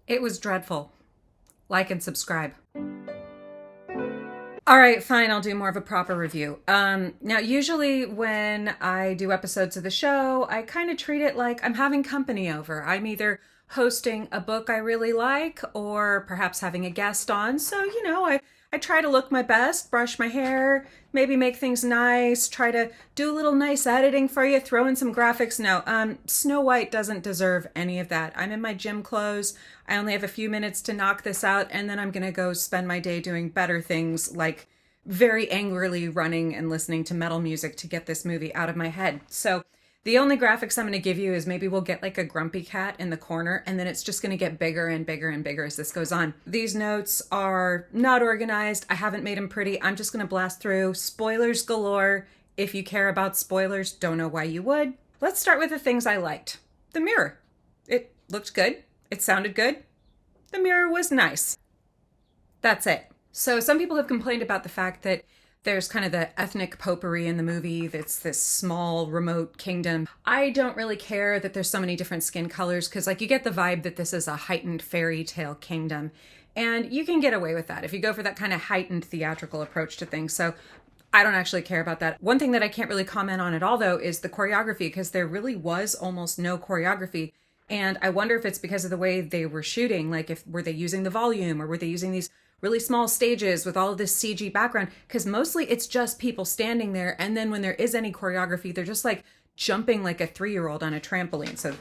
It was dreadful. Like and subscribe. All right, fine, I'll do more of a proper review. Now, usually when I do episodes of the show, I kind of treat it like I'm having company over. I'm either hosting a book I really like or perhaps having a guest on. So, I try to look my best, brush my hair, maybe make things nice, try to do a little nice editing for you, throw in some graphics. No, Snow White doesn't deserve any of that. I'm in my gym clothes. I only have a few minutes to knock this out, and then I'm going to go spend my day doing better things like very angrily running and listening to metal music to get this movie out of my head. So the only graphics I'm going to give you is maybe we'll get like a grumpy cat in the corner, and then it's just going to get bigger and bigger and bigger as this goes on. These notes are not organized. I haven't made them pretty. I'm just going to blast through. Spoilers galore. If you care about spoilers, don't know why you would. Let's start with the things I liked. The mirror. It looked good. It sounded good. The mirror was nice. That's it. So some people have complained about the fact that there's kind of the ethnic potpourri in the movie that's this small remote kingdom. I don't really care that there's so many different skin colors because you get the vibe that this is a heightened fairy tale kingdom. And you can get away with that if you go for that kind of heightened theatrical approach to things. So I don't actually care about that. One thing that I can't really comment on at all, though, is the choreography, because there really was almost no choreography. And I wonder if it's because of the way they were shooting. Were they using the volume, or were they using these really small stages with all of this CG background? Because mostly it's just people standing there. And then when there is any choreography, they're just jumping like a 3-year-old on a trampoline. So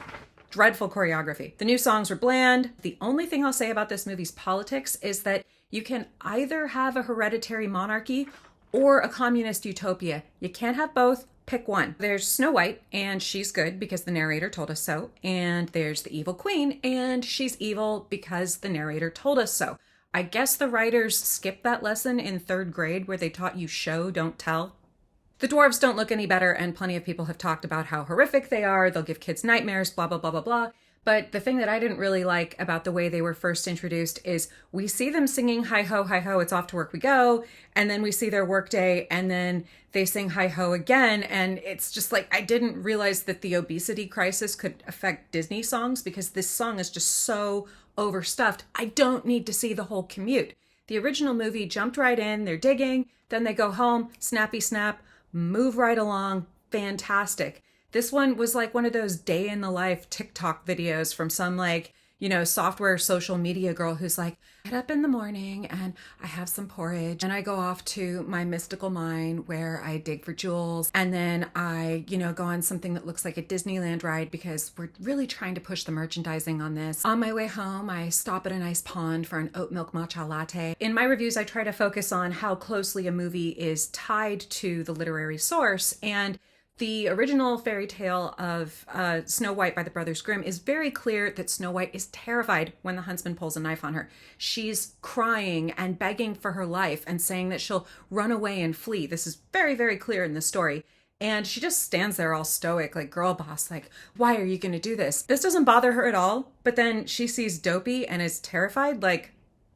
dreadful choreography. The new songs were bland. The only thing I'll say about this movie's politics is that you can either have a hereditary monarchy or a communist utopia. You can't have both. Pick one. There's Snow White, and she's good because the narrator told us so. And there's the evil queen, and she's evil because the narrator told us so. I guess the writers skipped that lesson in 3rd grade where they taught you show, don't tell. The dwarves don't look any better, and plenty of people have talked about how horrific they are. They'll give kids nightmares, blah, blah, blah, blah, blah. But the thing that I didn't really like about the way they were first introduced is we see them singing hi ho, it's off to work we go. And then we see their work day, and then they sing hi ho again. And it's just I didn't realize that the obesity crisis could affect Disney songs, because this song is just so overstuffed. I don't need to see the whole commute. The original movie jumped right in, they're digging, then they go home, snappy snap, move right along, fantastic. This one was one of those day in the life TikTok videos from some software social media girl who's get up in the morning and I have some porridge and I go off to my mystical mine where I dig for jewels, and then I, go on something that looks like a Disneyland ride because we're really trying to push the merchandising on this. On my way home, I stop at a nice pond for an oat milk matcha latte. In my reviews, I try to focus on how closely a movie is tied to the literary source, and the original fairy tale of Snow White by the Brothers Grimm is very clear that Snow White is terrified when the huntsman pulls a knife on her. She's crying and begging for her life and saying that she'll run away and flee. This is very, very clear in the story. And she just stands there all stoic, girl boss, why are you going to do this? This doesn't bother her at all. But then she sees Dopey and is terrified,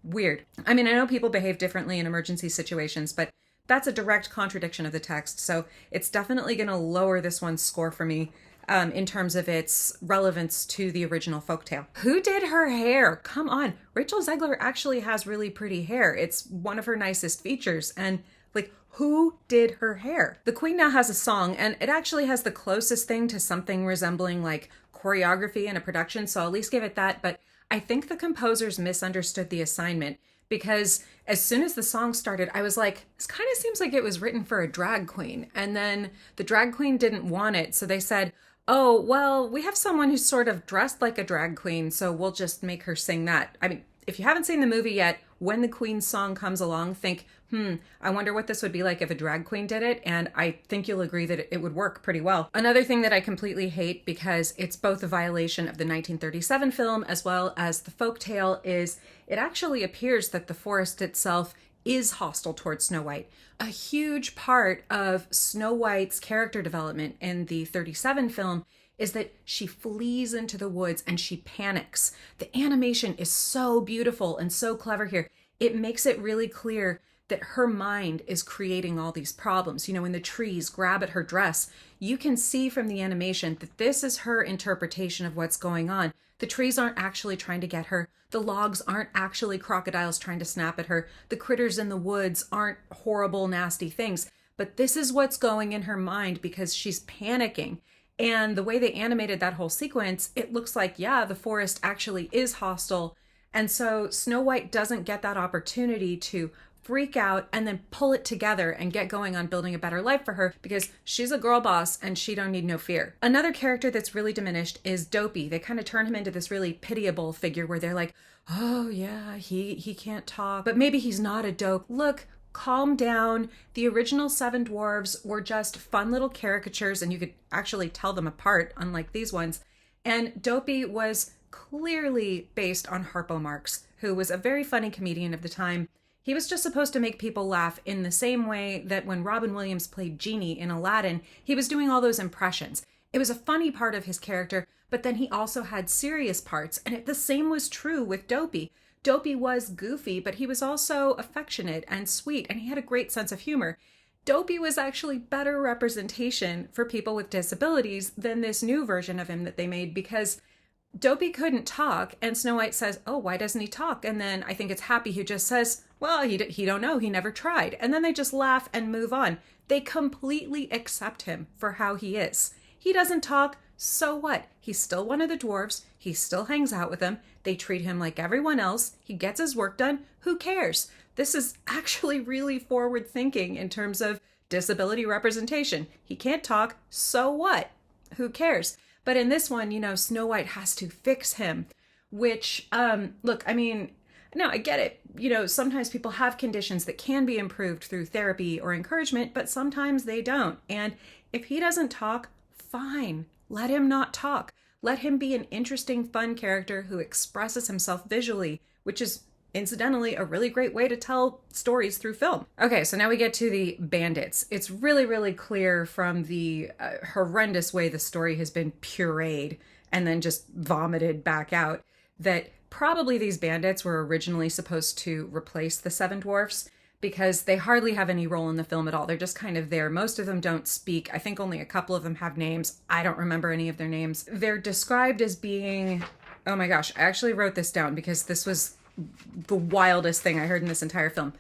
weird. I mean, I know people behave differently in emergency situations, but that's a direct contradiction of the text, so it's definitely going to lower this one's score for me in terms of its relevance to the original folktale. Who did her hair? Come on. Rachel Zegler actually has really pretty hair. It's one of her nicest features, and who did her hair? The Queen now has a song, and it actually has the closest thing to something resembling choreography in a production, so I'll at least give it that, but I think the composers misunderstood the assignment, because as soon as the song started, I was this kind of seems like it was written for a drag queen. And then the drag queen didn't want it. So they said, oh, well, we have someone who's sort of dressed like a drag queen, so we'll just make her sing that. I mean, if you haven't seen the movie yet, when the Queen's song comes along, think, I wonder what this would be like if a drag queen did it. And I think you'll agree that it would work pretty well. Another thing that I completely hate, because it's both a violation of the 1937 film as well as the folktale, is it actually appears that the forest itself is hostile towards Snow White. A huge part of Snow White's character development in the 37 film is that she flees into the woods and she panics. The animation is so beautiful and so clever here. It makes it really clear that her mind is creating all these problems. You know, when the trees grab at her dress, you can see from the animation that this is her interpretation of what's going on. The trees aren't actually trying to get her. The logs aren't actually crocodiles trying to snap at her. The critters in the woods aren't horrible, nasty things. But this is what's going in her mind because she's panicking. And the way they animated that whole sequence, it looks like, yeah, the forest actually is hostile. And so Snow White doesn't get that opportunity to freak out and then pull it together and get going on building a better life for her because she's a girl boss and she don't need no fear. Another character that's really diminished is Dopey. They kind of turn him into this really pitiable figure where they're like, oh yeah, he can't talk, but maybe he's not a dope. Look, calm down. The original 7 dwarves were just fun little caricatures and you could actually tell them apart, unlike these ones. And Dopey was clearly based on Harpo Marx, who was a very funny comedian of the time. He was just supposed to make people laugh in the same way that when Robin Williams played Genie in Aladdin, he was doing all those impressions. It was a funny part of his character, but then he also had serious parts, and the same was true with Dopey. Dopey was goofy, but he was also affectionate and sweet, and he had a great sense of humor. Dopey was actually better representation for people with disabilities than this new version of him that they made because Dopey couldn't talk, and Snow White says, oh, why doesn't he talk? And then I think it's Happy who just says, well, he don't know, he never tried. And then they just laugh and move on. They completely accept him for how he is. He doesn't talk, so what? He's still one of the dwarves. He still hangs out with them. They treat him like everyone else. He gets his work done. Who cares? This is actually really forward thinking in terms of disability representation. He can't talk, so what? Who cares? But in this one, you know, Snow White has to fix him, which, look, I mean, no, I get it. You know, sometimes people have conditions that can be improved through therapy or encouragement, but sometimes they don't. And if he doesn't talk, fine. Let him not talk. Let him be an interesting, fun character who expresses himself visually, which is incidentally a really great way to tell stories through film. Okay, so now we get to the bandits. It's really, really clear from the horrendous way the story has been pureed and then just vomited back out that probably these bandits were originally supposed to replace the 7 dwarfs because they hardly have any role in the film at all. They're just kind of there. Most of them don't speak. I think only a couple of them have names. I don't remember any of their names. They're described as being, oh my gosh, I actually wrote this down because this was the wildest thing I heard in this entire film.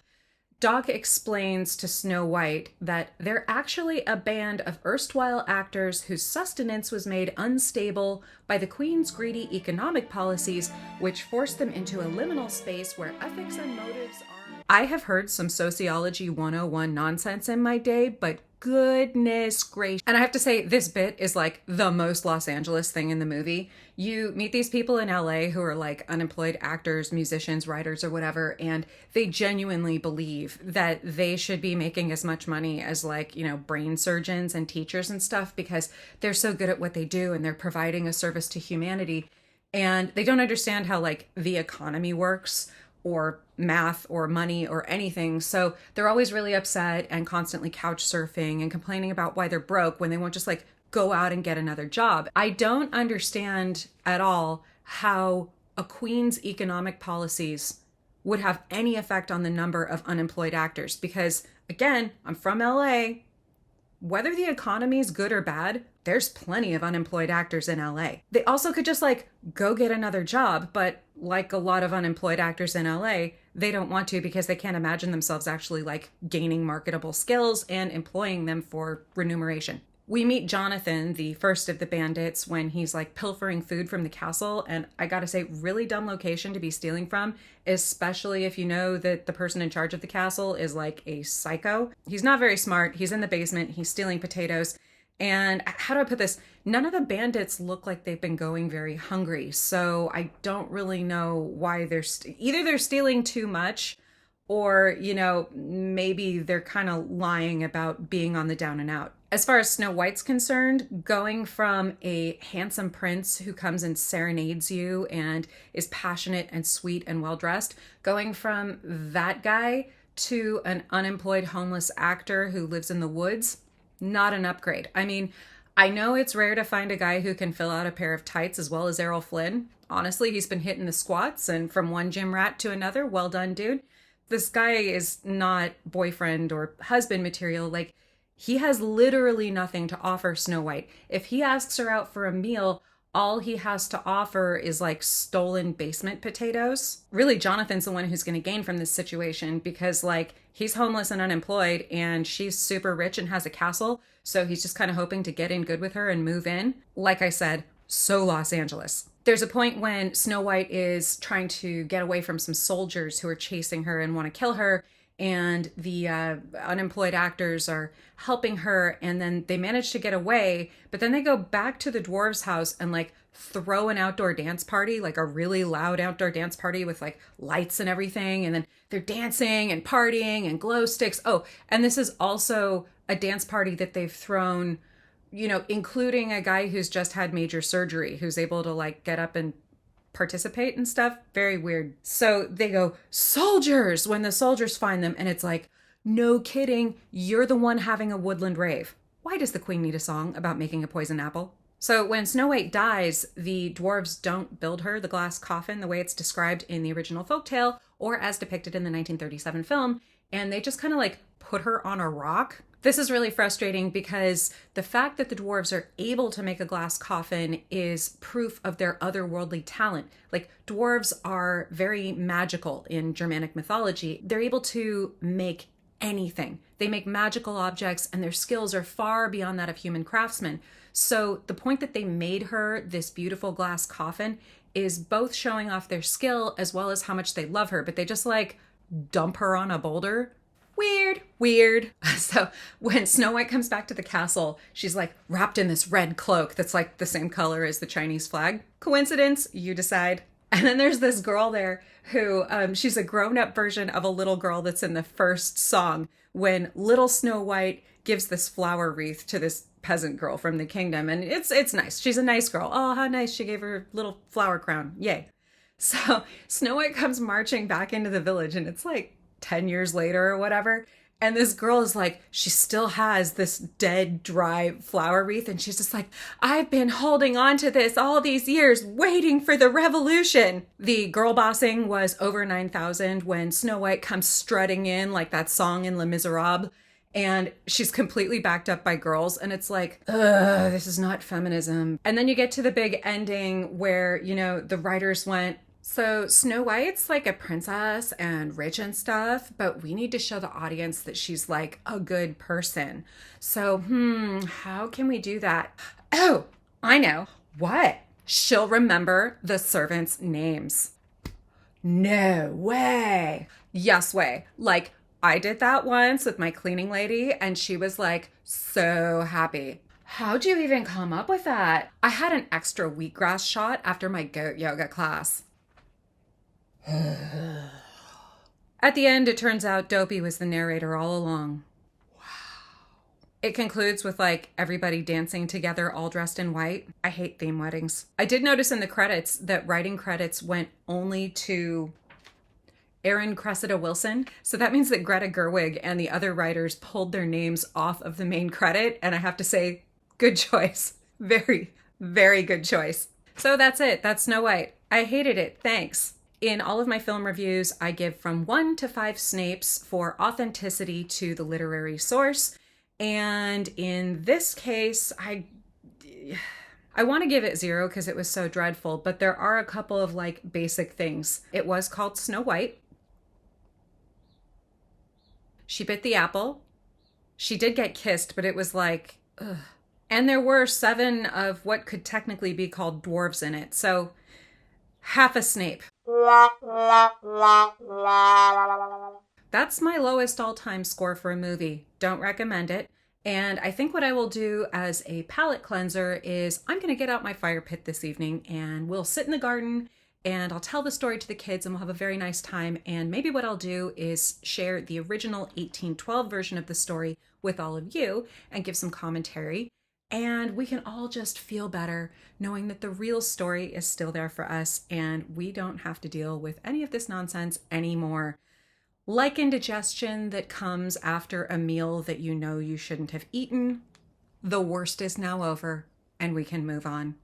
Doc explains to Snow White that they're actually a band of erstwhile actors whose sustenance was made unstable by the Queen's greedy economic policies, which forced them into a liminal space where ethics and motives are... I have heard some Sociology 101 nonsense in my day, but goodness gracious. And I have to say, this bit is like the most Los Angeles thing in the movie. You meet these people in LA who are like unemployed actors, musicians, writers, or whatever, and they genuinely believe that they should be making as much money as like, you know, brain surgeons and teachers and stuff because they're so good at what they do and they're providing a service to humanity. And they don't understand how like the economy works or math or money or anything. So they're always really upset and constantly couch surfing and complaining about why they're broke when they won't just like go out and get another job. I don't understand at all how a queen's economic policies would have any effect on the number of unemployed actors because, again, I'm from LA. Whether the economy is good or bad, there's plenty of unemployed actors in LA. They also could just like go get another job, but like a lot of unemployed actors in LA, they don't want to because they can't imagine themselves actually like gaining marketable skills and employing them for remuneration. We meet Jonathan, the first of the bandits, when he's like pilfering food from the castle. And I gotta say, really dumb location to be stealing from, especially if you know that the person in charge of the castle is like a psycho. He's not very smart. He's in the basement. He's stealing potatoes. And how do I put this? None of the bandits look like they've been going very hungry. So I don't really know why either they're stealing too much or, you know, maybe they're kind of lying about being on the down and out. As far as Snow White's concerned, going from a handsome prince who comes and serenades you and is passionate and sweet and well-dressed, going from that guy to an unemployed homeless actor who lives in the woods, not an upgrade. I mean, I know it's rare to find a guy who can fill out a pair of tights as well as Errol Flynn. Honestly, he's been hitting the squats and from one gym rat to another. Well done, dude. This guy is not boyfriend or husband material. Like, he has literally nothing to offer Snow White. If he asks her out for a meal, all he has to offer is like stolen basement potatoes. Really, Jonathan's the one who's going to gain from this situation because, like, he's homeless and unemployed and she's super rich and has a castle. So he's just kind of hoping to get in good with her and move in. Like I said, so Los Angeles. There's a point when Snow White is trying to get away from some soldiers who are chasing her and want to kill her. And the unemployed actors are helping her, and then they manage to get away, but then they go back to the dwarves' house and like throw an outdoor dance party, like a really loud outdoor dance party with like lights and everything, and then they're dancing and partying and glow sticks. Oh, and this is also a dance party that they've thrown, you know, including a guy who's just had major surgery, who's able to like get up and participate and stuff. Very weird. So they go, soldiers, when the soldiers find them, and it's like, no kidding, you're the one having a woodland rave. Why does the queen need a song about making a poison apple? So when Snow White dies, the dwarves don't build her the glass coffin the way it's described in the original folktale or as depicted in the 1937 film, and they just kind of like put her on a rock. This is really frustrating because the fact that the dwarves are able to make a glass coffin is proof of their otherworldly talent. Like, dwarves are very magical in Germanic mythology. They're able to make anything. They make magical objects and their skills are far beyond that of human craftsmen. So the point that they made her this beautiful glass coffin is both showing off their skill as well as how much they love her, but they just like dump her on a boulder. Weird. So when Snow White comes back to the castle, she's like wrapped in this red cloak that's like the same color as the Chinese flag. Coincidence? You decide. And then there's this girl there who, she's a grown-up version of a little girl that's in the first song when little Snow White gives this flower wreath to this peasant girl from the kingdom. And it's nice. She's a nice girl. Oh, how nice. She gave her little flower crown. Yay. So Snow White comes marching back into the village, and it's like 10 years later or whatever. And this girl is like, she still has this dead, dry flower wreath. And she's just like, I've been holding on to this all these years, waiting for the revolution. The girl bossing was over 9,000 when Snow White comes strutting in like that song in Les Miserables. And she's completely backed up by girls. And it's like, ugh, this is not feminism. And then you get to the big ending where, you know, the writers went, so Snow White's like a princess and rich and stuff, but we need to show the audience that she's like a good person. So, how can we do that? Oh, I know. What? She'll remember the servants' names. No way. Yes way. Like, I did that once with my cleaning lady, and she was like so happy. How'd you even come up with that? I had an extra wheatgrass shot after my goat yoga class. At the end, it turns out Dopey was the narrator all along. Wow. It concludes with like everybody dancing together all dressed in white. I hate theme weddings. I did notice in the credits that writing credits went only to Erin Cressida Wilson. So that means that Greta Gerwig and the other writers pulled their names off of the main credit. And I have to say, good choice. Very, very good choice. So that's it. That's Snow White. I hated it. Thanks. In all of my film reviews, I give from 1 to 5 Snapes for authenticity to the literary source. And in this case, I want to give it 0 because it was so dreadful, but there are a couple of like basic things. It was called Snow White. She bit the apple. She did get kissed, but it was like, ugh. And there were 7 of what could technically be called dwarves in it. So half a Snape. That's my lowest all-time score for a movie. Don't recommend it. And I think what I will do as a palate cleanser is I'm going to get out my fire pit this evening and we'll sit in the garden and I'll tell the story to the kids and we'll have a very nice time. And maybe what I'll do is share the original 1812 version of the story with all of you and give some commentary. And we can all just feel better knowing that the real story is still there for us and we don't have to deal with any of this nonsense anymore. Like indigestion that comes after a meal that you know you shouldn't have eaten, the worst is now over and we can move on.